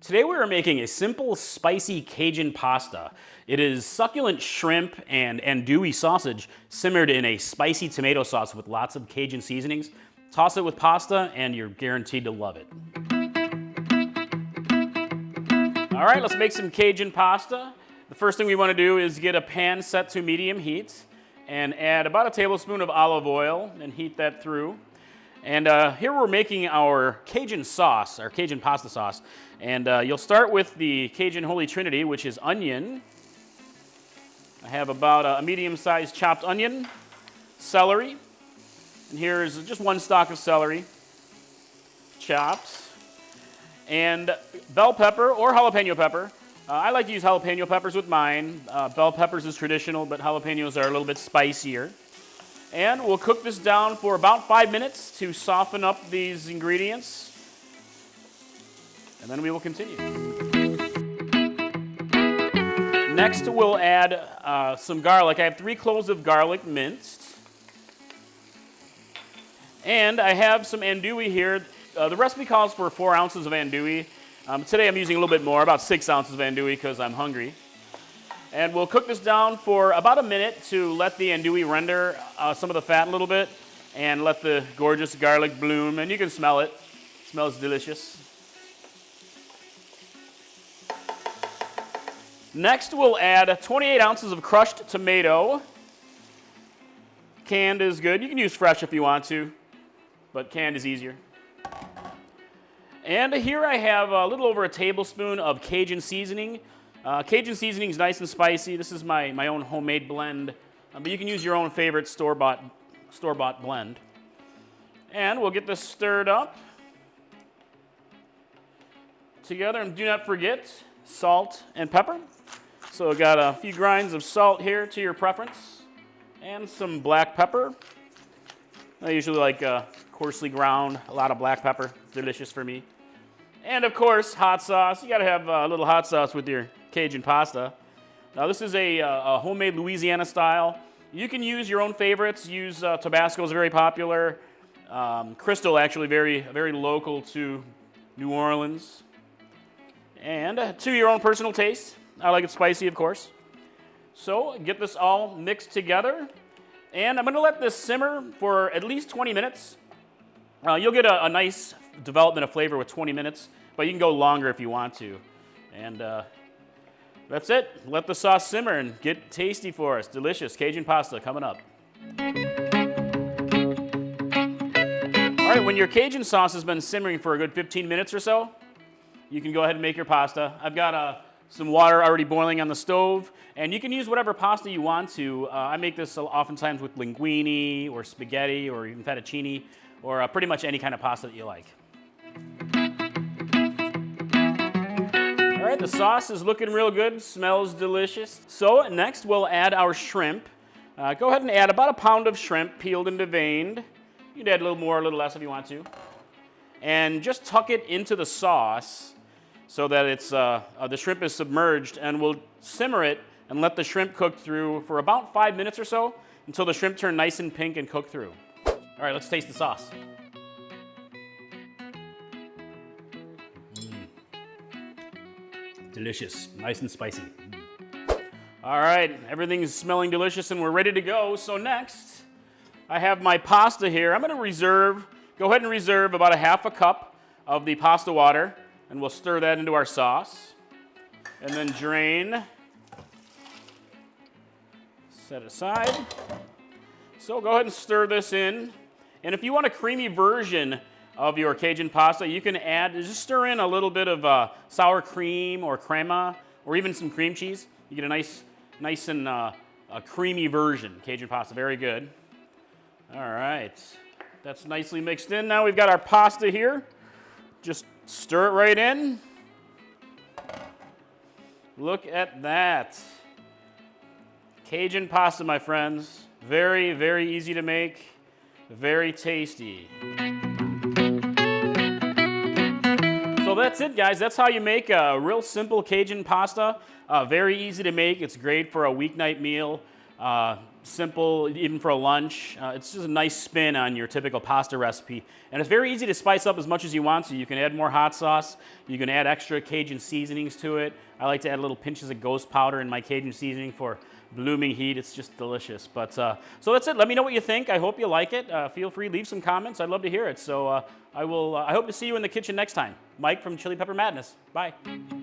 Today we are making a simple spicy Cajun pasta. It is succulent shrimp and andouille sausage simmered in a spicy tomato sauce with lots of Cajun seasonings. Toss it with pasta and you're guaranteed to love it. All right, let's make some Cajun pasta. The first thing we want to do is get a pan set to medium heat and add about a tablespoon of olive oil and heat that through. And here we're making our Cajun sauce, our Cajun pasta sauce. And you'll start with the Cajun Holy Trinity, which is onion. I have about a medium-sized chopped onion, celery, and here's just one stalk of celery, chopped, and bell pepper or jalapeno pepper. I like to use jalapeno peppers with mine. Bell peppers is traditional, but jalapenos are a little bit spicier. And we'll cook this down for about 5 minutes to soften up these ingredients. And then we will continue. Next, we'll add some garlic. I have 3 cloves of garlic minced. And I have some andouille here. The recipe calls for 4 ounces of andouille. Today I'm using a little bit more, about 6 ounces of andouille because I'm hungry. And we'll cook this down for about a minute to let the andouille render some of the fat a little bit and let the gorgeous garlic bloom. And you can smell it. It smells delicious. Next, we'll add 28 ounces of crushed tomato. Canned is good. You can use fresh if you want to, but canned is easier. And here I have a little over a tablespoon of Cajun seasoning. Cajun seasoning is nice and spicy. This is my own homemade blend, but you can use your own favorite store-bought blend. And we'll get this stirred up together, and do not forget salt and pepper. So I've got a few grinds of salt here to your preference, and some black pepper. I usually like coarsely ground, a lot of black pepper. Delicious for me. And of course, hot sauce. You gotta have a little hot sauce with your Cajun pasta. Now this is a homemade Louisiana style. You can use your own favorites. Use Tabasco is very popular. Crystal actually very local to New Orleans. And to your own personal taste. I like it spicy, of course. So get this all mixed together. And I'm gonna let this simmer for at least 20 minutes. You'll get a nice development of flavor with 20 minutes, but you can go longer if you want to. And that's it. Let the sauce simmer and get tasty for us. Delicious Cajun pasta coming up. All right, when your Cajun sauce has been simmering for a good 15 minutes or so, you can go ahead and make your pasta. I've got some water already boiling on the stove, and you can use whatever pasta you want to. I make this oftentimes with linguine or spaghetti or even fettuccine or pretty much any kind of pasta that you like. All right, the sauce is looking real good, smells delicious. So next we'll add our shrimp. Go ahead and add about a pound of shrimp, peeled and deveined. You can add a little more, a little less if you want to. And just tuck it into the sauce so that it's the shrimp is submerged, and we'll simmer it and let the shrimp cook through for about 5 minutes or so until the shrimp turn nice and pink and cook through. All right, let's taste the sauce. Delicious, nice and spicy. All right, everything's smelling delicious and we're ready to go. So next, I have my pasta here. I'm gonna go ahead and reserve about a half a cup of the pasta water, and we'll stir that into our sauce. And then drain, set aside. So go ahead and stir this in. And if you want a creamy version of your Cajun pasta, you can just stir in a little bit of sour cream or crema, or even some cream cheese. You get a nice and a creamy version, Cajun pasta, very good. All right, that's nicely mixed in. Now we've got our pasta here. Just stir it right in. Look at that. Cajun pasta, my friends. Very, very easy to make, very tasty. So that's it, guys. That's how you make a real simple Cajun pasta. Very easy to make. It's great for a weeknight meal. simple, even for a lunch. It's just a nice spin on your typical pasta recipe. And it's very easy to spice up as much as you want to. You can add more hot sauce. You can add extra Cajun seasonings to it. I like to add little pinches of ghost powder in my Cajun seasoning for blooming heat. It's just delicious. But so that's it. Let me know what you think. I hope you like it. Feel free, leave some comments. I'd love to hear it. So I hope to see you in the kitchen next time. Mike from Chili Pepper Madness. Bye.